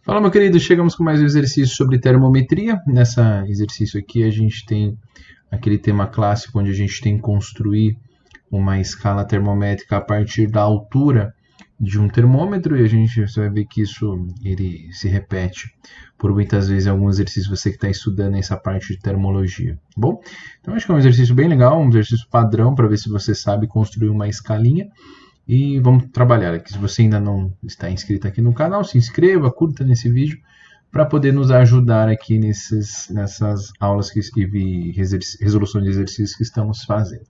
Fala, meu querido, chegamos com mais um exercício sobre termometria. Nessa exercício aqui a gente tem aquele tema clássico onde a gente tem que construir uma escala termométrica a partir da altura de um termômetro e você vai ver que isso ele se repete por muitas vezes em alguns exercícios você que está estudando essa parte de termologia. Bom, então acho que é um exercício bem legal, um exercício padrão para ver se você sabe construir uma escalinha. E vamos trabalhar aqui. Se você ainda não está inscrito aqui no canal, se inscreva, curta nesse vídeo para poder nos ajudar aqui nessas aulas e resolução de exercícios que estamos fazendo.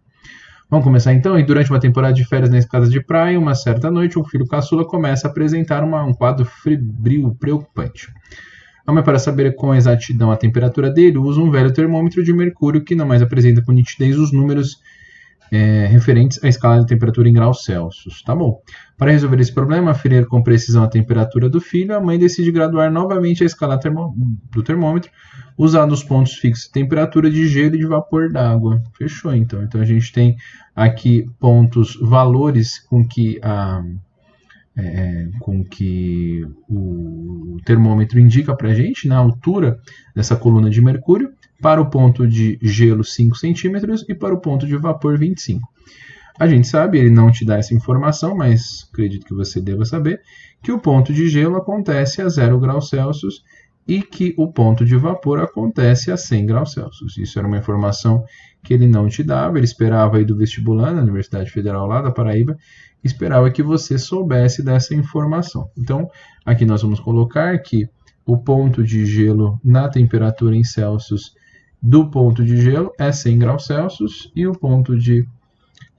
Vamos começar então. E durante uma temporada de férias na casa de praia, uma certa noite, um filho caçula começa a apresentar um quadro febril preocupante. A mãe, para saber com exatidão a temperatura dele, usa um velho termômetro de mercúrio que não mais apresenta com nitidez os números referentes à escala de temperatura em graus Celsius. Tá bom. Para resolver esse problema, aferir com precisão a temperatura do filho, a mãe decide graduar novamente a escala do termômetro, usando os pontos fixos de temperatura de gelo e de vapor d'água. Fechou, então. Então, a gente tem aqui valores com que o termômetro indica para a gente, na altura dessa coluna de mercúrio, para o ponto de gelo 5 centímetros e para o ponto de vapor 25. A gente sabe, ele não te dá essa informação, mas acredito que você deva saber, que o ponto de gelo acontece a 0 graus Celsius e que o ponto de vapor acontece a 100 graus Celsius. Isso era uma informação que ele não te dava, ele esperava aí do vestibular na Universidade Federal lá da Paraíba, esperava que você soubesse dessa informação. Então, aqui nós vamos colocar que o ponto de gelo na temperatura em Celsius do ponto de gelo é 100 graus Celsius e o ponto de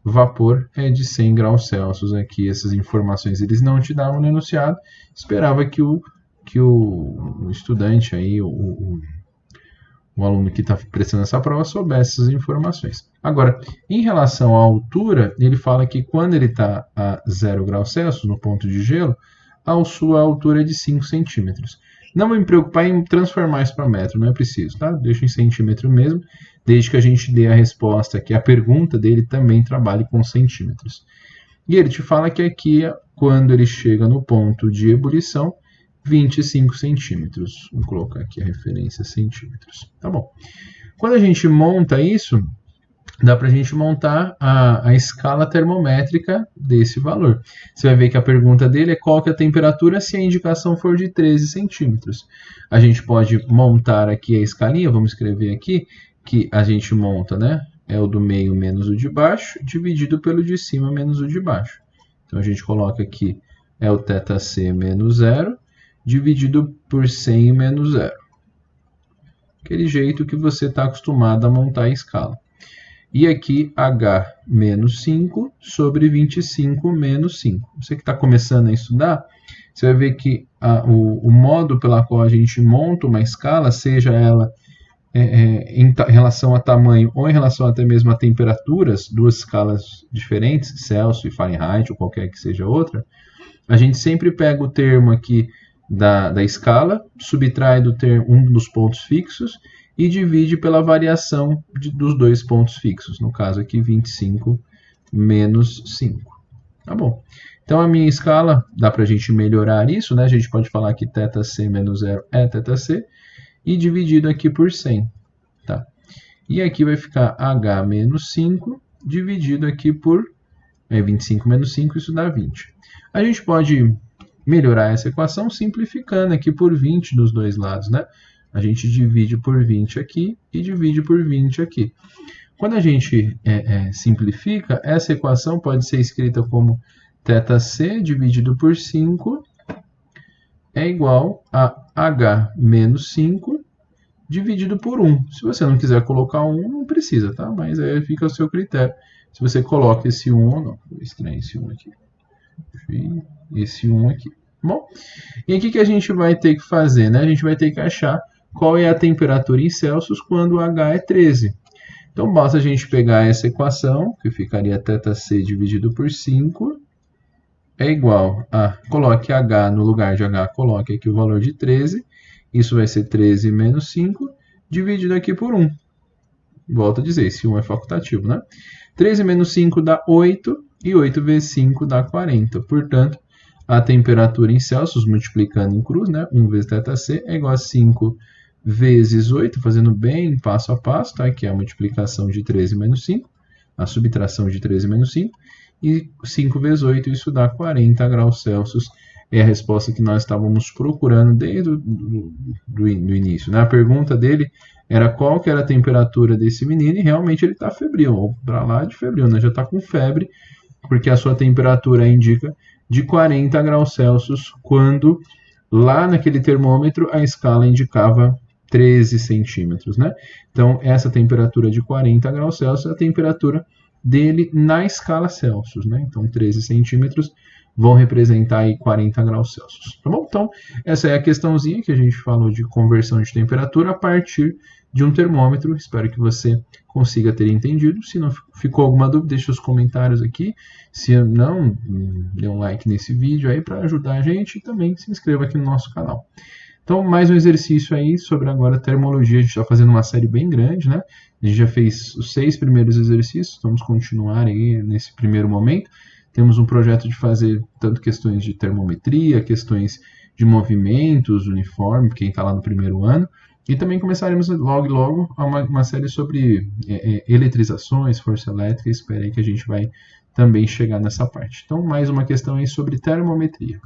vapor é de 100 graus Celsius. Aqui essas informações eles não te davam no enunciado, esperava que o estudante, aí, o aluno que está prestando essa prova soubesse essas informações. Agora, em relação à altura, ele fala que quando ele está a 0 graus Celsius, no ponto de gelo, a sua altura é de 5 centímetros. Não vou me preocupar em transformar isso para metro, não é preciso, tá? Deixa em centímetro mesmo, desde que a gente dê a resposta, que a pergunta dele também trabalhe com centímetros. E ele te fala que aqui, quando ele chega no ponto de ebulição, 25 centímetros. Vou colocar aqui a referência centímetros. Tá bom. Quando a gente monta isso, dá para a gente montar a escala termométrica desse valor. Você vai ver que a pergunta dele é qual que é a temperatura se a indicação for de 13 centímetros. A gente pode montar aqui a escalinha, vamos escrever aqui, que a gente monta, né? É o do meio menos o de baixo, dividido pelo de cima menos o de baixo. Então, a gente coloca aqui, é o θc menos 0, dividido por 100 menos 0. Aquele jeito que você está acostumado a montar a escala. E aqui, H menos 5 sobre 25 menos 5. Você que está começando a estudar, você vai ver que o modo pela qual a gente monta uma escala, seja ela em relação a tamanho ou em relação até mesmo a temperaturas, duas escalas diferentes, Celsius e Fahrenheit ou qualquer que seja outra, a gente sempre pega o termo aqui da escala, subtrai do termo um dos pontos fixos e divide pela variação dos dois pontos fixos. No caso aqui, 25 menos 5. Tá bom. Então, a minha escala, dá para a gente melhorar isso, né? A gente pode falar que θc menos 0 é θc e dividido aqui por 100. Tá? E aqui vai ficar H menos 5 dividido aqui por 25 menos 5, isso dá 20. A gente pode melhorar essa equação simplificando aqui por 20 dos dois lados, né? A gente divide por 20 aqui e divide por 20 aqui. Quando a gente simplifica, essa equação pode ser escrita como θc dividido por 5 é igual a H menos 5 dividido por 1. Se você não quiser colocar 1, não precisa, tá? Mas aí fica ao seu critério. Se você coloca esse 1 ou não. Vou estranhar esse 1 aqui. Esse 1 aqui. Bom, e aqui que a gente vai ter que fazer, né? A gente vai ter que achar qual é a temperatura em Celsius quando o H é 13. Então, basta a gente pegar essa equação, que ficaria θc dividido por 5, é igual a, coloque H no lugar de H, coloque aqui o valor de 13, isso vai ser 13 menos 5, dividido aqui por 1. Volto a dizer, esse 1 é facultativo, né? 13 menos 5 dá 8, e 8 vezes 5 dá 40. Portanto, a temperatura em Celsius, multiplicando em cruz, né? 1 vezes ΔC é igual a 5 vezes 8, fazendo bem passo a passo, tá? Que é a multiplicação de 13 menos 5, a subtração de 13 menos 5, e 5 vezes 8, isso dá 40 graus Celsius. É a resposta que nós estávamos procurando desde do início, né? A pergunta dele era qual que era a temperatura desse menino, e realmente ele está febril, ou para lá de febril, né? Já está com febre, porque a sua temperatura indica de 40 graus Celsius, quando lá naquele termômetro a escala indicava 13 centímetros, né? Então, essa temperatura de 40 graus Celsius é a temperatura dele na escala Celsius, né? Então, 13 centímetros vão representar aí 40 graus Celsius, tá bom? Então, essa é a questãozinha que a gente falou de conversão de temperatura a partir de um termômetro. Espero que você consiga ter entendido. Se não ficou alguma dúvida, deixe os comentários aqui. Se não, dê um like nesse vídeo aí para ajudar a gente, e também se inscreva aqui no nosso canal. Então, mais um exercício aí sobre agora termologia. A gente está fazendo uma série bem grande, né? A gente já fez os 6 primeiros exercícios, vamos continuar aí nesse primeiro momento. Temos um projeto de fazer tanto questões de termometria, questões de movimentos, uniforme, quem está lá no primeiro ano. E também começaremos logo uma série sobre eletrizações, força elétrica. Espero aí que a gente vai também chegar nessa parte. Então, mais uma questão aí sobre termometria.